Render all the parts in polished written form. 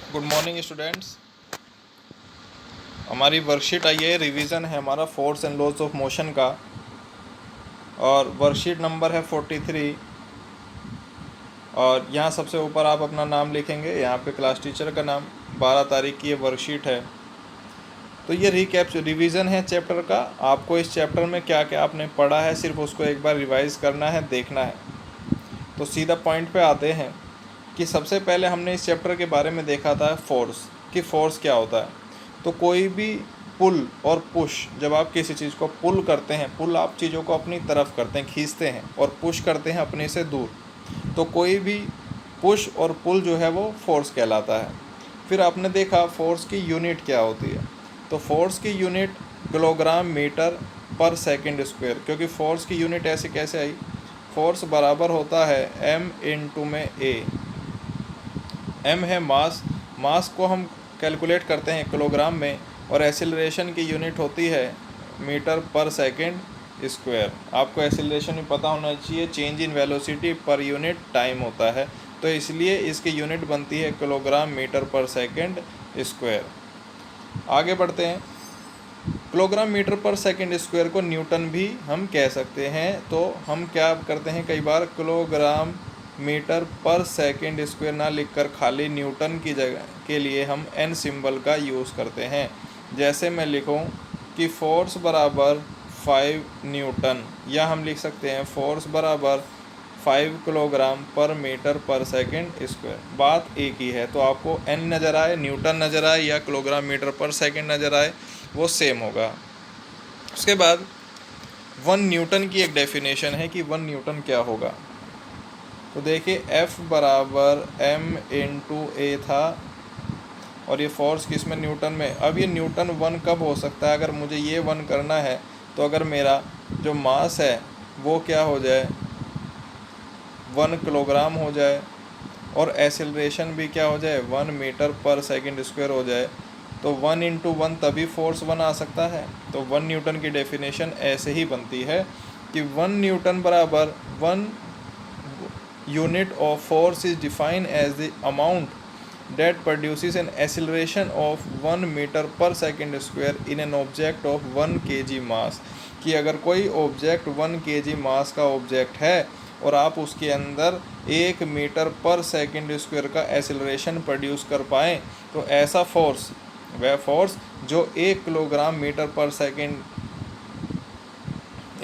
Good morning students. हमारी worksheet आई है, रिवीजन है हमारा force and laws of motion का, और वर्कशीट नंबर है 43। और यहाँ सबसे ऊपर आप अपना नाम लिखेंगे, यहाँ पे क्लास टीचर का नाम। 12 तारीख की ये वर्कशीट है। तो ये रिवीजन है चैप्टर का। आपको इस चैप्टर में क्या क्या आपने पढ़ा है सिर्फ उसको एक बार रिवाइज करना है, देखना है। तो सीधा पॉइंट पे आते हैं कि सबसे पहले हमने इस चैप्टर के बारे में देखा था फोर्स, कि फोर्स क्या होता है। तो कोई भी पुल और पुश, जब आप किसी चीज़ को पुल करते हैं, पुल आप चीज़ों को अपनी तरफ करते हैं, खींचते हैं, और पुश करते हैं अपने से दूर, तो कोई भी पुश और पुल जो है वो फोर्स कहलाता है। फिर आपने देखा फोर्स की यूनिट क्या होती है। तो फोर्स की unit kilogram metre per second square, क्योंकि फोर्स की यूनिट ऐसे कैसे आई, फोर्स बराबर होता है m इंटू में a। m है मास, मास को हम कैलकुलेट करते हैं किलोग्राम में, और एक्सीलरेशन की यूनिट होती है मीटर पर सेकंड स्क्वायर। आपको एक्सीलरेशन भी पता होना चाहिए, change in velocity per unit time होता है, तो इसलिए इसकी यूनिट बनती है kilogram metre per second square. आगे बढ़ते हैं। Kilogram metre per second square को न्यूटन भी हम कह सकते हैं। तो हम क्या करते हैं, कई बार kilogram metre per second square ना लिखकर खाली न्यूटन की जगह के लिए हम एन सिंबल का यूज़ करते हैं। जैसे मैं लिखूं कि फोर्स बराबर 5 न्यूटन, या हम लिख सकते हैं फोर्स बराबर 5 किलोग्राम पर मीटर पर सेकंड स्क्वायर। बात एक ही है, तो आपको एन नज़र आए, न्यूटन नज़र आए, या किलोग्राम मीटर पर सेकंड नज़र आए, वो सेम होगा। उसके बाद 1 न्यूटन की एक डेफिनेशन है कि 1 न्यूटन क्या होगा। तो देखिए F बराबर m इंटू ए था, और ये फोर्स किस में, न्यूटन में। अब ये न्यूटन 1 कब हो सकता है, अगर मुझे ये 1 करना है, तो अगर मेरा जो मास है वो क्या हो जाए, 1 किलोग्राम हो जाए, और एक्सेलरेशन भी क्या हो जाए, 1 मीटर पर सेकंड स्क्वायर हो जाए, तो 1 इंटू 1 तभी फोर्स 1 आ सकता है। तो 1 न्यूटन की डेफिनेशन ऐसे ही बनती है कि 1 न्यूटन बराबर 1 unit of force is defined as the amount that produces an acceleration of 1 metre per second square in an object of 1 kg mass. कि अगर कोई ऑब्जेक्ट 1 kg मास का ऑब्जेक्ट है और आप उसके अंदर 1 मीटर पर सेकंड स्क्वायर का एक्सेलरेशन प्रोड्यूस कर पाएँ, तो ऐसा फोर्स, वह फोर्स जो 1 kilogram metre per second,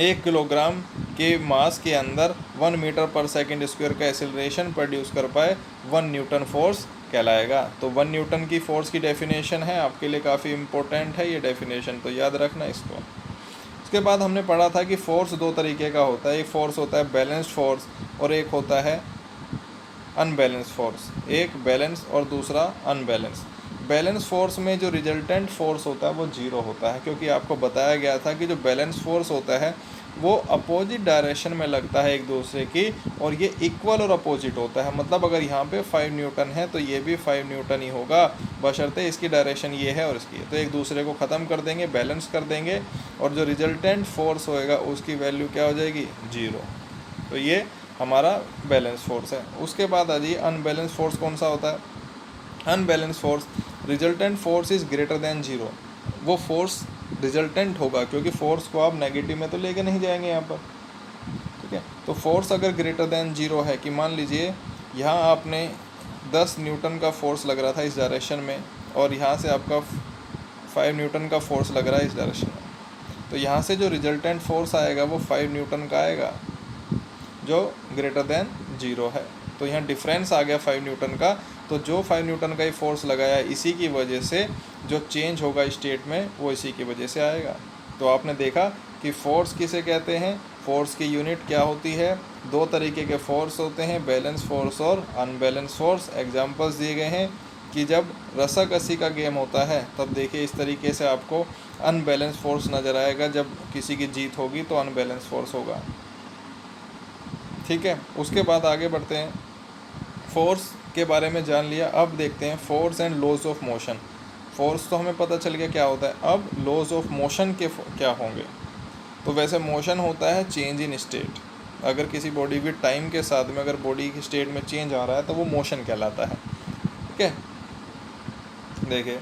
1 kilogram के मास के अंदर 1 मीटर पर सेकंड स्क्वायर का एक्सेलरेशन प्रोड्यूस कर पाए, 1 न्यूटन फोर्स कहलाएगा। तो 1 न्यूटन की फोर्स की डेफिनेशन है, आपके लिए काफ़ी इम्पोर्टेंट है ये डेफिनेशन, तो याद रखना इसको। उसके बाद हमने पढ़ा था कि फोर्स 2 तरीके का होता है। एक फोर्स होता है बैलेंस्ड फोर्स, और एक होता है अनबैलेंस फोर्स। एक बैलेंस और दूसरा अनबैलेंस। बैलेंस फोर्स में जो रिजल्टेंट फोर्स होता है वो 0 होता है, क्योंकि आपको बताया गया था कि जो बैलेंस फोर्स होता है वो अपोजिट डायरेक्शन में लगता है एक दूसरे की, और ये इक्वल और अपोजिट होता है। मतलब अगर यहाँ पे 5 न्यूटन है तो ये भी 5 न्यूटन ही होगा, बशर्ते इसकी डायरेक्शन ये है और इसकी है, तो एक दूसरे को ख़त्म कर देंगे, बैलेंस कर देंगे, और जो रिजल्टेंट फोर्स होएगा उसकी वैल्यू क्या हो जाएगी, 0। तो ये हमारा बैलेंस फोर्स है। उसके बाद आ जाइए अनबैलेंस फोर्स कौन सा होता है। Unbalance force resultant force is greater than 0। वो फोर्स रिजल्टेंट होगा, क्योंकि फोर्स को आप नेगेटिव में तो लेके नहीं जाएंगे यहाँ पर, ठीक है। तो फोर्स अगर ग्रेटर देन 0 है, कि मान लीजिए यहाँ आपने 10 न्यूटन का फोर्स लग रहा था इस डायरेक्शन में, और यहाँ से आपका 5 न्यूटन का फोर्स लग रहा है इस डायरेक्शन में, तो यहाँ से जो रिजल्टेंट फोर्स आएगा वो 5 न्यूटन का आएगा, जो ग्रेटर देन 0 है। तो यहाँ डिफरेंस आ गया 5 न्यूटन का। तो जो 5 न्यूटन का ही फोर्स लगाया है, इसी की वजह से जो चेंज होगा स्टेट में वो इसी की वजह से आएगा। तो आपने देखा कि फोर्स किसे कहते हैं, फोर्स की यूनिट क्या होती है। 2 तरीके के फोर्स होते हैं, बैलेंस फोर्स और अनबैलेंस फोर्स। एग्जांपल्स दिए गए हैं कि जब रस्साकसी का गेम होता है तब देखिए इस तरीके से आपको अनबैलेंस फोर्स नज़र आएगा, जब किसी की जीत होगी तो अनबैलेंस फोर्स होगा, ठीक है। उसके बाद आगे बढ़ते हैं। फोर्स के बारे में जान लिया, अब देखते हैं force and laws of motion. Force तो हमें पता चल गया क्या होता है, अब लॉज ऑफ मोशन के क्या होंगे। तो वैसे मोशन होता है चेंज इन स्टेट। अगर किसी बॉडी की टाइम के साथ में अगर बॉडी की स्टेट में चेंज आ रहा है तो वो मोशन कहलाता है, ठीक है। देखिए,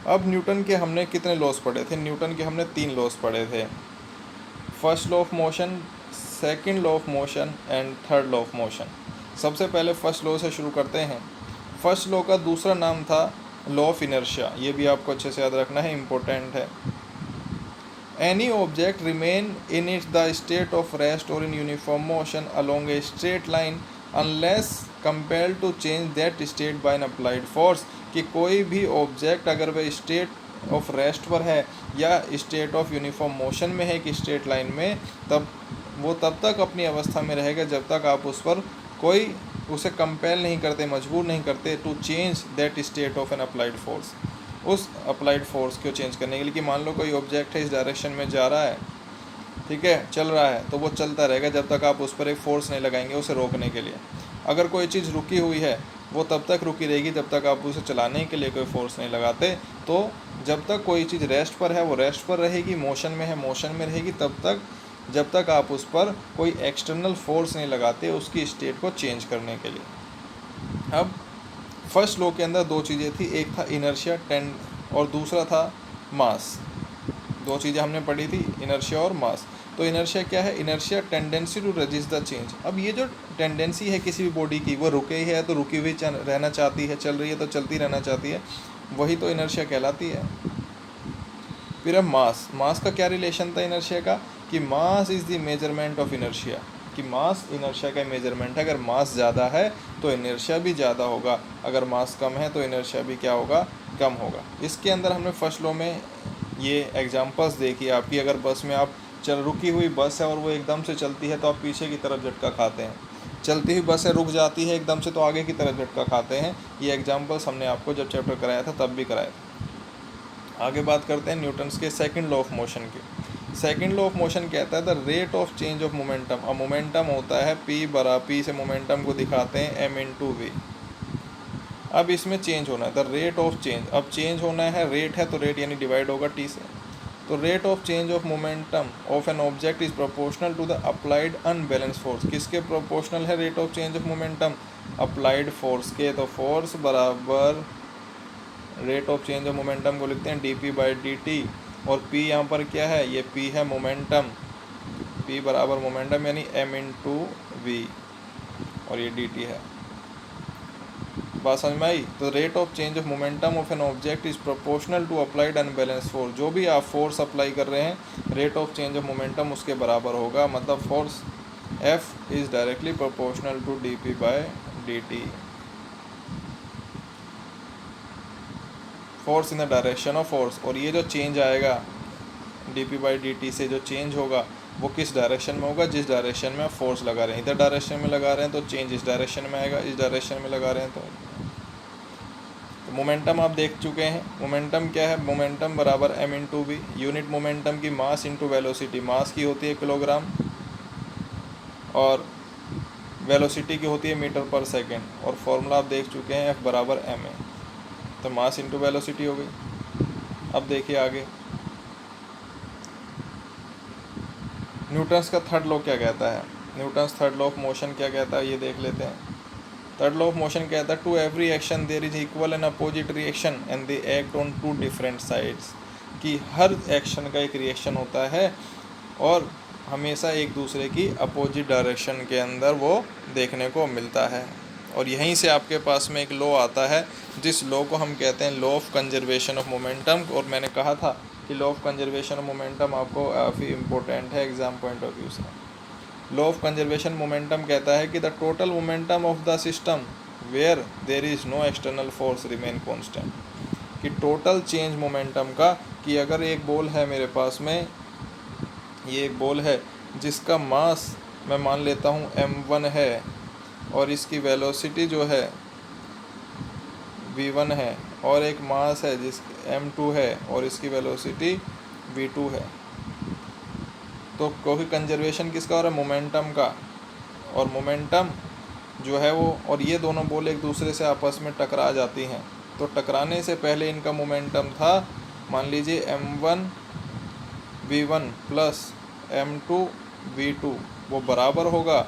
अब न्यूटन के हमने कितने लॉस पढ़े थे? न्यूटन के हमने 3 लॉस पढ़े थे। First law of motion, second law of motion and third law of motion. सबसे पहले फर्स्ट लॉ से शुरू करते हैं। फर्स्ट लॉ का दूसरा नाम था लॉ ऑफ इनर्शिया। ये भी आपको अच्छे से याद रखना है, इम्पोर्टेंट है। Any object remain in its the state of rest और in uniform motion along a straight line unless compelled to change that state by an applied force. कि कोई भी ऑब्जेक्ट अगर वह स्टेट ऑफ रेस्ट पर है या स्टेट ऑफ यूनिफॉर्म मोशन में है कि स्ट्रेट लाइन में, तब तक अपनी अवस्था में रहेगा जब तक आप उस पर कोई उसे कंपेल नहीं करते, मजबूर नहीं करते to change that state of an applied force, उस अप्लाइड फोर्स को चेंज करने के लिए। कि मान लो कोई ऑब्जेक्ट है, इस डायरेक्शन में जा रहा है, ठीक है, चल रहा है, तो वो चलता रहेगा जब तक आप उस पर एक फ़ोर्स नहीं लगाएंगे उसे रोकने के लिए। अगर कोई चीज़ रुकी हुई है, वो तब तक रुकी रहेगी जब तक आप उसे चलाने के लिए कोई फ़ोर्स नहीं लगाते। तो जब तक कोई चीज़ रेस्ट पर है वो रेस्ट पर रहेगी, मोशन में है मोशन में रहेगी तब तक, जब तक आप उस पर कोई एक्सटर्नल फोर्स नहीं लगाते उसकी स्टेट को चेंज करने के लिए। अब फर्स्ट लॉ के अंदर 2 चीज़ें थी, एक था इनर्शिया और दूसरा था मास। 2 चीज़ें हमने पढ़ी थी, इनर्शिया और मास। तो इनर्शिया क्या है? Inertia tendency to resist the change. अब ये जो टेंडेंसी है किसी भी बॉडी की, वो रुके ही है तो रुकी हुई रहना चाहती है, चल रही है तो चलती रहना चाहती है, वही तो इनर्शिया कहलाती है। फिर अब मास का क्या रिलेशन था इनर्शिया का? कि mass is the measurement of inertia. कि मास इनर्शिया का मेजरमेंट है। अगर मास ज़्यादा है तो इनर्शिया भी ज़्यादा होगा, अगर मास कम है तो इनर्शिया भी क्या होगा? कम होगा। इसके अंदर हमने फर्स्ट लॉ में ये एग्जांपल्स देखी आपकी। अगर बस में आप रुकी हुई बस है और वो एकदम से चलती है तो आप पीछे की तरफ झटका खाते हैं, चलती हुई बसें रुक जाती है एकदम से तो आगे की तरफ झटका खाते हैं। ये एग्जांपल्स हमने आपको जब चैप्टर कराया था तब भी कराया था। आगे बात करते हैं न्यूटन्स के सेकंड लॉ ऑफ मोशन की। सेकंड लॉ ऑफ मोशन कहता है the rate of change of momentum. अब मोमेंटम होता है P से मोमेंटम को दिखाते हैं m/v। अब इसमें चेंज होना है, द रेट ऑफ चेंज। अब चेंज होना है, रेट है तो रेट यानी डिवाइड होगा t से। तो rate of change of momentum of an object is proportional to the applied unbalance force. किसके प्रोपोर्शनल है rate of change of momentum? Applied force के। तो फोर्स बराबर rate of change of momentum को लिखते हैं dp/dt। और p यहाँ पर क्या है? ये p है मोमेंटम, p बराबर मोमेंटम यानी m/v और ये dt है। बात समझ में आई? तो rate of change of momentum of an object is proportional to applied unbalance force. जो भी आप फोर्स अप्लाई कर रहे हैं rate of change of momentum उसके बराबर होगा। मतलब force F is directly proportional to dp/dt। Force in the direction of force. और ये जो चेंज आएगा dp/dt से, जो चेंज होगा वो किस डायरेक्शन में होगा? जिस डायरेक्शन में आप फोर्स लगा रहे हैं। इधर डायरेक्शन में लगा रहे हैं तो चेंज इस डायरेक्शन में आएगा, इस डायरेक्शन में लगा रहे हैं तो मोमेंटम आप देख चुके हैं। मोमेंटम क्या है? मोमेंटम बराबर m/v। यूनिट मोमेंटम की मास इंटू वेलोसिटी। मास की होती है किलोग्राम और वेलोसिटी की होती है मीटर पर सेकेंड। और फॉर्मूला आप देख चुके हैं, F बराबर ma। तो मास इंटू वेलोसिटी हो गई। अब देखिए आगे न्यूटन्स का थर्ड लॉ क्या कहता है। Newton's third law of motion क्या कहता है ये देख लेते हैं। थर्ड लॉ ऑफ मोशन कहता है to every action there is equal and opposite reaction and they act on 2 different sides. कि हर एक्शन का एक रिएक्शन होता है और हमेशा एक दूसरे की अपोजिट डायरेक्शन के अंदर वो देखने को मिलता है। और यहीं से आपके पास में एक लॉ आता है जिस लॉ को हम कहते हैं law of conservation of momentum. और मैंने कहा था कि law of conservation of momentum आपको काफ़ी इम्पोर्टेंट है एग्जाम पॉइंट ऑफ व्यू से। लॉ ऑफ कंजर्वेशन मोमेंटम कहता है कि the total momentum of the system where there is no external force remain constant. कि टोटल चेंज मोमेंटम का, कि अगर एक बॉल है मेरे पास में, ये एक बॉल है जिसका मास मैं मान लेता हूँ m1 है और इसकी वेलोसिटी जो है v1 है, और एक मास है जिस m2 है और इसकी वेलोसिटी v2 है। तो क्योंकि कंजर्वेशन किसका हो रहा है? मोमेंटम का। और मोमेंटम जो है वो, और ये दोनों बॉल एक दूसरे से आपस में टकरा जाती हैं। तो टकराने से पहले इनका मोमेंटम था, मान लीजिए m1 v1 plus m2 v2, वो बराबर होगा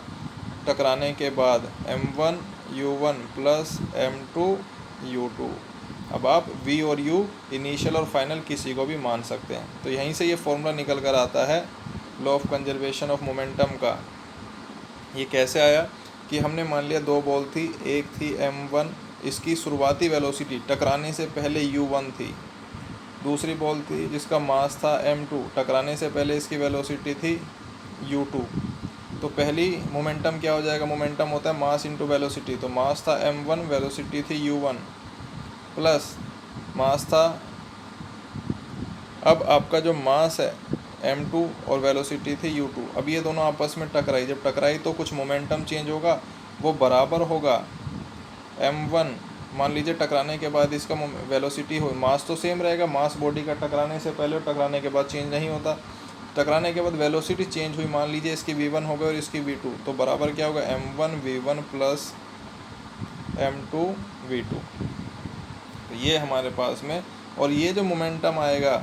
टकराने के बाद m1 u1 plus m2 u2। अब आप v और u इनिशियल और फाइनल किसी को भी मान सकते हैं। तो यहीं से ये फॉर्मूला निकल कर आता है law of conservation of momentum का। ये कैसे आया कि हमने मान लिया दो बॉल थी, एक थी m1, इसकी शुरुआती वेलोसिटी टकराने से पहले u1 थी, दूसरी बॉल थी जिसका मास था m2, टकराने से पहले इसकी वेलोसिटी थी u2। तो पहली मोमेंटम क्या हो जाएगा, मोमेंटम होता है मास इंटू वेलोसिटी, तो मास था m1, वेलोसिटी थी u1 प्लस मास था, अब आपका जो मास है m2 और वेलोसिटी थी u2। अब ये दोनों आपस में टकराई, जब टकराई तो कुछ मोमेंटम चेंज होगा, वो बराबर होगा m1। मान लीजिए टकराने के बाद इसका वेलोसिटी हो, मास तो सेम रहेगा, मास बॉडी का टकराने से पहले और टकराने के बाद चेंज नहीं होता। टकराने के बाद वेलोसिटी चेंज हुई, मान लीजिए इसकी v1 हो गई और इसकी v2, तो बराबर क्या होगा m1 v1 plus m2 v2। तो ये हमारे पास में, और ये जो मोमेंटम आएगा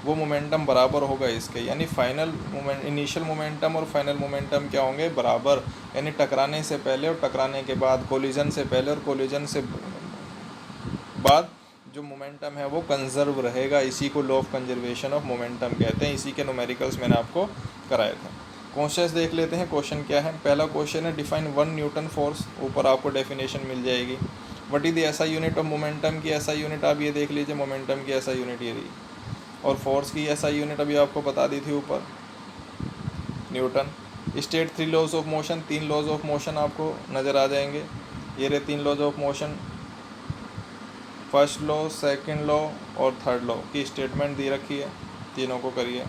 वो मोमेंटम बराबर होगा इसके, यानी फाइनल मोमेंट, इनिशियल मोमेंटम और फाइनल मोमेंटम क्या होंगे, बराबर। यानी टकराने से पहले और टकराने के बाद, कोलिजन से पहले और कोलिजन से बाद जो मोमेंटम है वो कंजर्व रहेगा। इसी को law of conservation of momentum कहते हैं। इसी के न्यूमेरिकल्स मैंने आपको कराए थे। क्वेश्चंस देख लेते हैं। क्वेश्चन क्या है, पहला क्वेश्चन है डिफाइन 1 न्यूटन फोर्स। ऊपर आपको डेफिनेशन मिल जाएगी। What is the SI unit of momentum की एसआई यूनिट आप ये देख लीजिए, मोमेंटम की एसआई यूनिट ये रही, और फोर्स की एसआई यूनिट अभी आपको बता दी थी ऊपर, Newton. State 3 laws of motion, 3 laws of motion आपको नज़र आ जाएंगे। ये रहे 3 laws of motion, first law, second law और थर्ड लॉ की स्टेटमेंट दी रखी है, तीनों को करिए।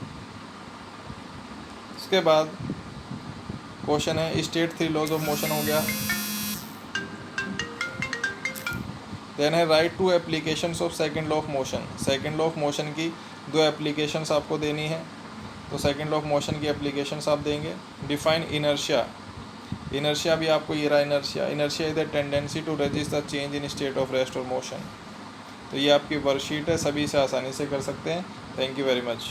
इसके बाद क्वेश्चन है स्टेट 3 लॉज ऑफ मोशन हो गया। देन है write 2 applications of second law of motion. Second law of motion की 2 एप्लीकेशंस आपको देनी है, तो सेकंड लॉ ऑफ मोशन की एप्लीकेशंस आप देंगे। डिफाइन इनर्शिया, इनर्शिया भी आपको ये रहा, inertia, inertia is the tendency to resist the change in state of rest और मोशन। तो ये आपकी वर्कशीट है, सभी से आसानी से कर सकते हैं। Thank you very much.